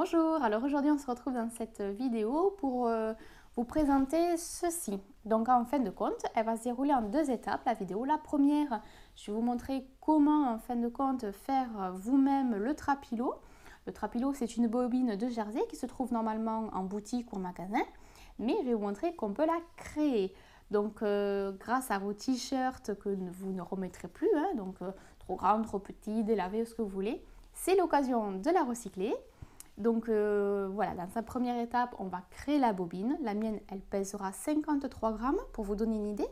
Bonjour, alors aujourd'hui on se retrouve dans cette vidéo pour vous présenter ceci. Donc en fin de compte, elle va se dérouler en deux étapes la vidéo. La première, je vais vous montrer comment en fin de compte faire vous-même le trapilo. Le trapilo, c'est une bobine de jersey qui se trouve normalement en boutique ou en magasin, mais je vais vous montrer qu'on peut la créer. Donc grâce à vos t-shirts que vous ne remettrez plus, trop grands, trop petits, délavés, ce que vous voulez, c'est l'occasion de la recycler. Donc voilà, dans sa première étape, on va créer la bobine. La mienne, elle pèsera 53 grammes pour vous donner une idée.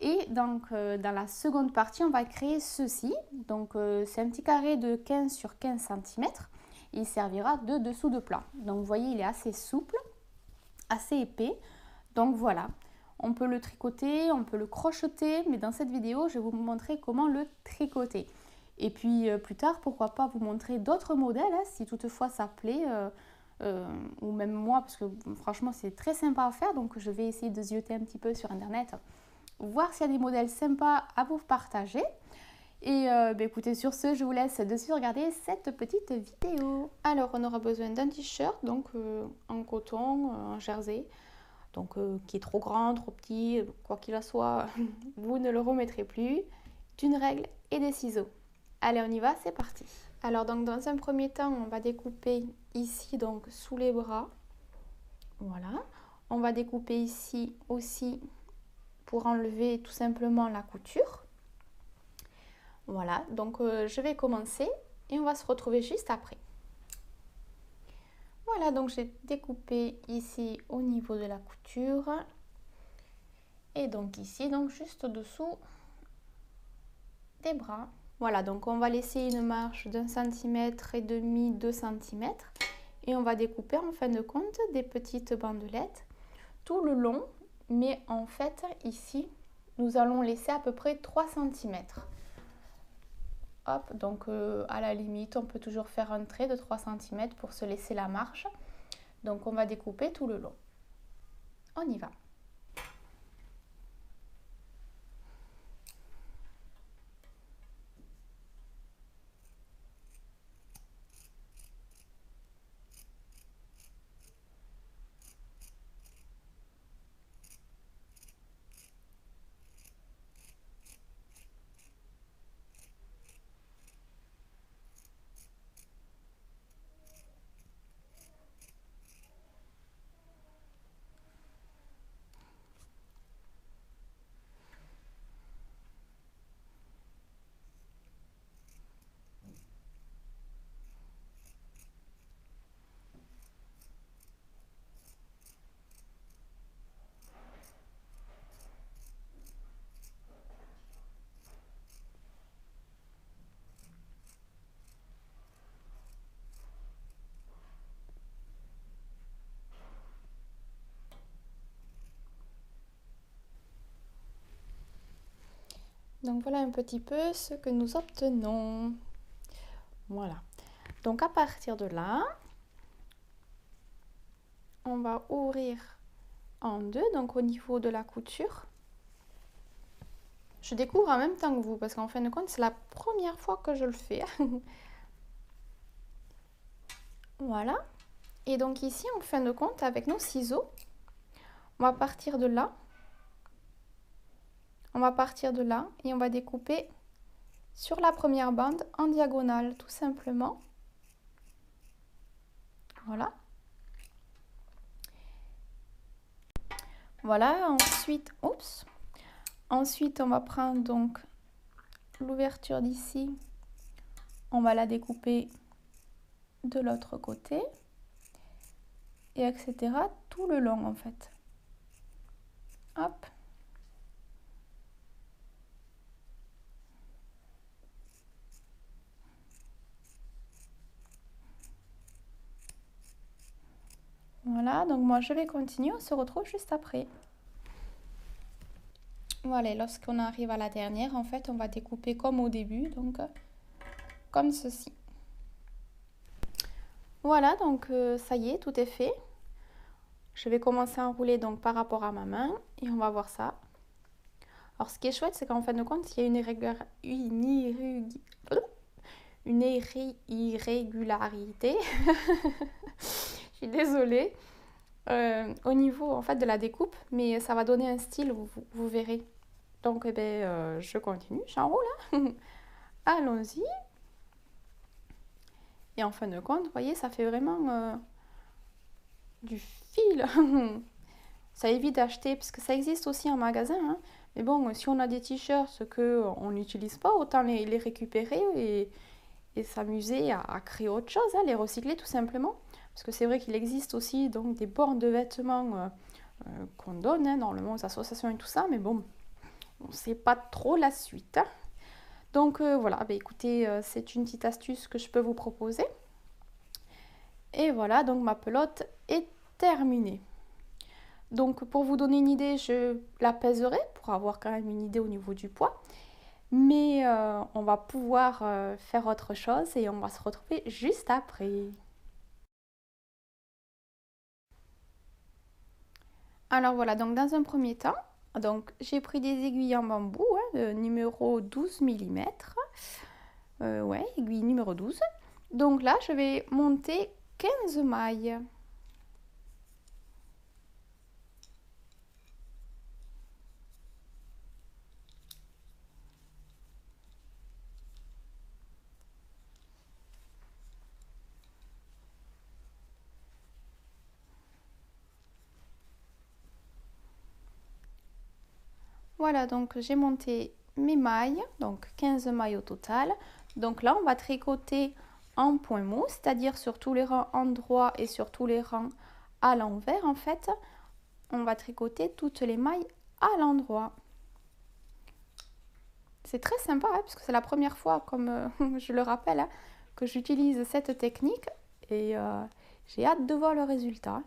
Et donc dans la seconde partie, on va créer ceci. Donc c'est un petit carré de 15 sur 15 cm. Il servira de dessous de plat. Donc vous voyez, il est assez souple, assez épais. Donc voilà, on peut le tricoter, on peut le crocheter. Mais dans cette vidéo, je vais vous montrer comment le tricoter. Et puis plus tard, pourquoi pas vous montrer d'autres modèles, hein, si toutefois ça plaît, ou même moi, parce que franchement c'est très sympa à faire, donc je vais essayer de zioter un petit peu sur internet, voir s'il y a des modèles sympas à vous partager. Et écoutez, sur ce, je vous laisse de suite regarder cette petite vidéo. Alors on aura besoin d'un t-shirt, donc en coton, en jersey, donc qui est trop grand, trop petit, quoi qu'il en soit, vous ne le remettrez plus, d'une règle et des ciseaux. Allez, on y va, c'est parti. Alors donc dans un premier temps, on va découper ici donc sous les bras. Voilà. On va découper ici aussi pour enlever tout simplement la couture. Voilà, donc je vais commencer et on va se retrouver juste après. Voilà, donc j'ai découpé ici au niveau de la couture. Et donc ici, donc juste au-dessous des bras. Voilà, donc on va laisser une marge d'1,5 cm, 2 cm. Et on va découper en fin de compte des petites bandelettes tout le long. Mais en fait, ici, nous allons laisser à peu près 3 cm. Hop, donc à la limite, on peut toujours faire un trait de 3 cm pour se laisser la marge. Donc on va découper tout le long. On y va. Donc voilà un petit peu ce que nous obtenons. Voilà. Donc à partir de là, on va ouvrir en deux, donc au niveau de la couture. Je découvre en même temps que vous, parce qu'en fin de compte, c'est la première fois que je le fais. Voilà. Et donc ici, en fin de compte, avec nos ciseaux, on va partir de là. On va partir de là et on va découper sur la première bande en diagonale, tout simplement. Voilà. Voilà, ensuite, oups. Ensuite, on va prendre donc l'ouverture d'ici. On va la découper de l'autre côté. Et etc. tout le long en fait. Hop. Voilà, donc moi je vais continuer, on se retrouve juste après. Voilà, lorsqu'on arrive à la dernière, en fait, on va découper comme au début, donc comme ceci. Voilà, donc ça y est, tout est fait. Je vais commencer à enrouler donc par rapport à ma main et on va voir ça. Alors ce qui est chouette, c'est qu'en fin de compte, il y a une irrégularité. Je suis désolée. Au niveau en fait de la découpe, mais ça va donner un style, vous verrez. Donc je continue, j'enroule. Allons-y. Et en fin de compte, vous voyez, ça fait vraiment du fil. Ça évite d'acheter, parce que ça existe aussi en magasin. Hein. Mais bon, si on a des t-shirts qu'on n'utilise pas, autant les récupérer et s'amuser à créer autre chose, hein, les recycler tout simplement. Parce que c'est vrai qu'il existe aussi donc, des bornes de vêtements qu'on donne hein, dans le monde des associations et tout ça, mais bon, on ne sait pas trop la suite. Hein. Donc voilà, écoutez, c'est une petite astuce que je peux vous proposer. Et voilà, donc ma pelote est terminée. Donc pour vous donner une idée, je la pèserai pour avoir quand même une idée au niveau du poids. Mais on va pouvoir faire autre chose et on va se retrouver juste après. Alors voilà, donc dans un premier temps, donc j'ai pris des aiguilles en bambou, hein, numéro 12 mm. Ouais, aiguille numéro 12. Donc là, je vais monter 15 mailles. Voilà, donc j'ai monté mes mailles, donc 15 mailles au total. Donc là, on va tricoter en point mot, c'est-à-dire sur tous les rangs endroits et sur tous les rangs à l'envers en fait. On va tricoter toutes les mailles à l'endroit. C'est très sympa hein, parce que c'est la première fois, comme je le rappelle, hein, que j'utilise cette technique et j'ai hâte de voir le résultat.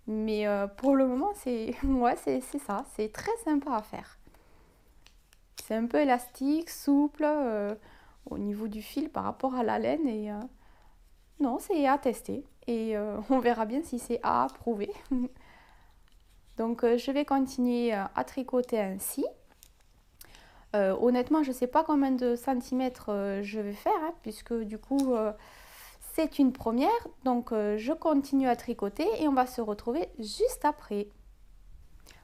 Mais pour le moment, c'est ouais, c'est ça, c'est très sympa à faire. C'est un peu élastique, souple au niveau du fil par rapport à la laine et non, c'est à tester et on verra bien si c'est à approuver. Donc je vais continuer à tricoter ainsi. Honnêtement, je ne sais pas combien de centimètres je vais faire, hein, puisque du coup, c'est une première. Donc, je continue à tricoter et on va se retrouver juste après.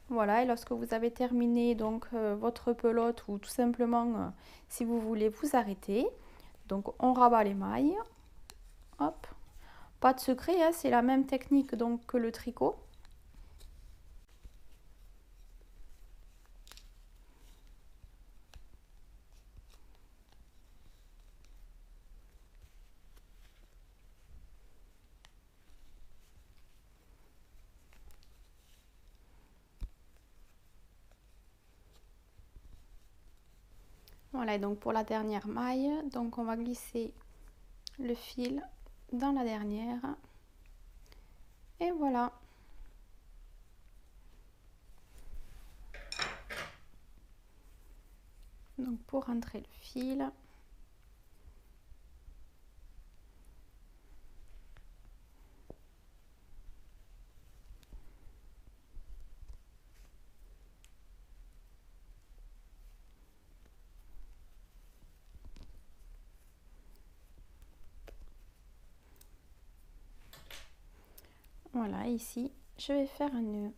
Voilà, et lorsque vous avez terminé donc, votre pelote ou tout simplement, si vous voulez, vous arrêter. Donc, on rabat les mailles. Hop. Pas de secret, hein, c'est la même technique donc, que le tricot. Voilà, et donc pour la dernière maille, donc on va glisser le fil dans la dernière. Et voilà. Donc pour rentrer le fil. Voilà, ici, je vais faire un nœud.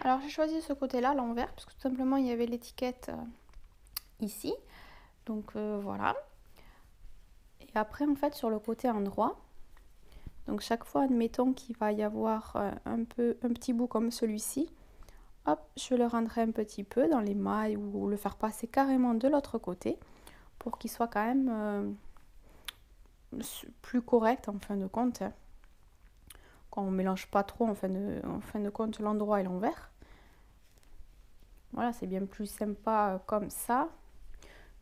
Alors j'ai choisi ce côté-là, l'envers, parce que tout simplement il y avait l'étiquette ici. Donc voilà. Et après en fait sur le côté endroit, donc chaque fois admettons qu'il va y avoir un petit bout comme celui-ci, hop, je le rendrai un petit peu dans les mailles ou le faire passer carrément de l'autre côté pour qu'il soit quand même plus correct en fin de compte. Hein. Quand on mélange pas trop en fin de compte l'endroit et l'envers. Voilà, c'est bien plus sympa comme ça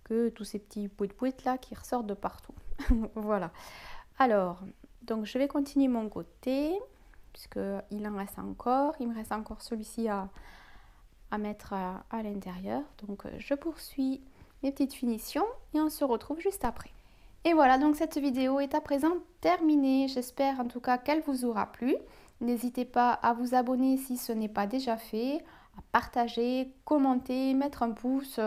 que tous ces petits pouit-pouit là qui ressortent de partout. Voilà. Alors, donc je vais continuer mon côté, puisqu'il en reste encore. Il me reste encore celui-ci à mettre à l'intérieur. Donc je poursuis mes petites finitions et on se retrouve juste après. Et voilà, donc cette vidéo est à présent terminée. J'espère en tout cas qu'elle vous aura plu. N'hésitez pas à vous abonner si ce n'est pas déjà fait, à partager, commenter, mettre un pouce.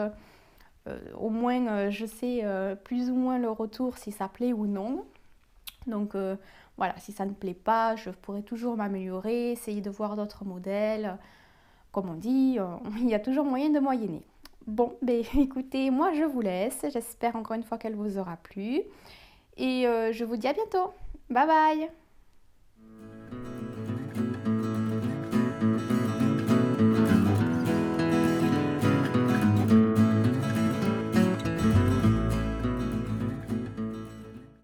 Au moins, je sais plus ou moins le retour si ça plaît ou non. Donc voilà, si ça ne plaît pas, je pourrais toujours m'améliorer, essayer de voir d'autres modèles. Comme on dit, il y a toujours moyen de moyenner. Bon, ben écoutez, moi je vous laisse. J'espère encore une fois qu'elle vous aura plu. Et je vous dis à bientôt. Bye bye!